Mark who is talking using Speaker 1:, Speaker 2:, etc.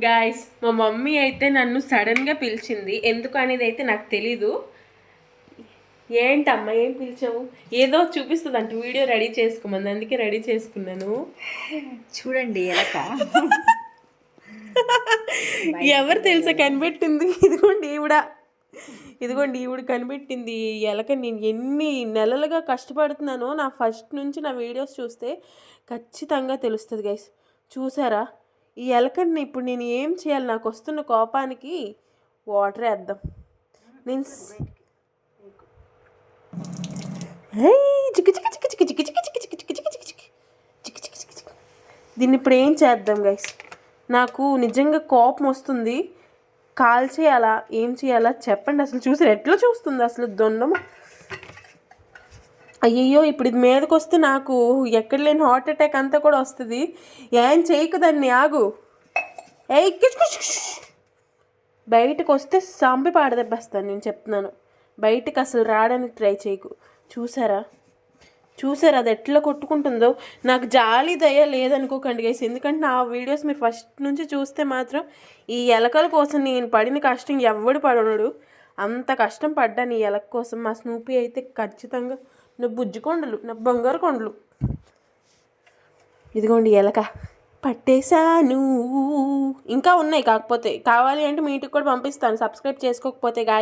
Speaker 1: Guys మా mummy అయితే నన్ను సడన్గా పిలిచింది, ఎందుకు అనేది అయితే నాకు తెలీదు. ఏంటమ్మా ఏం పిలిచావు? ఏదో చూపిస్తుంది అంటే వీడియో రెడీ చేసుకోమంది, అందుకే రెడీ చేసుకున్నాను.
Speaker 2: చూడండి ఎలక.
Speaker 1: ఎవరు తెలుసా కనిపెట్టింది? ఇదిగోండి ఈవిడ కనిపెట్టింది ఈ ఎలక. నేను ఎన్ని నెలలుగా కష్టపడుతున్నానో నా ఫస్ట్ నుంచి నా వీడియోస్ చూస్తే ఖచ్చితంగా తెలుస్తుంది గైస్. చూసారా ఈ ఎలకని? ఇప్పుడు నేను ఏం చేయాలి? నాకు వస్తున్న కోపానికి వాటర్ వేద్దాం. నేను దీన్ని ఇప్పుడు ఏం చేద్దాం గైస్? నాకు నిజంగా కోపం వస్తుంది. కాల్ చేయాలా ఏం చేయాలా చెప్పండి. అసలు చూసారు ఎట్లా చూస్తుంది అసలు దొండము. అయ్యయ్యో ఇప్పుడు ఇది మీదకి వస్తే నాకు ఎక్కడ లేని హార్ట్ అటాక్ అంతా కూడా వస్తుంది. ఏం చేయకు దాన్ని, ఆగు. బయటకు వస్తే సంపి పాడదెబ్బేస్తాను, నేను చెప్తున్నాను. బయటకు అసలు రావడానికి ట్రై చేయకు. చూసారా అది ఎట్లా కొట్టుకుంటుందో? నాకు జాలి దయ లేదనుకోకండి గైస్, ఎందుకంటే నా వీడియోస్ మీరు ఫస్ట్ నుంచి చూస్తే మాత్రం ఈ ఎలకల కోసం నేను పడిన కష్టం ఎవడు పడడు. అంత కష్టం పడ్డాను ఈ ఎలక కోసం. మా స్నూపీ అయితే ఖచ్చితంగా నా బుజ్జి కొండలు, నా బంగారు కొండలు. ఇదిగోండి ఎలక పట్టేశాను. ఇంకా ఉన్నాయి, కాకపోతే కావాలి అంటే మీ ఇంటికి కూడా పంపిస్తాను, సబ్స్క్రైబ్ చేసుకోకపోతే గాయస్.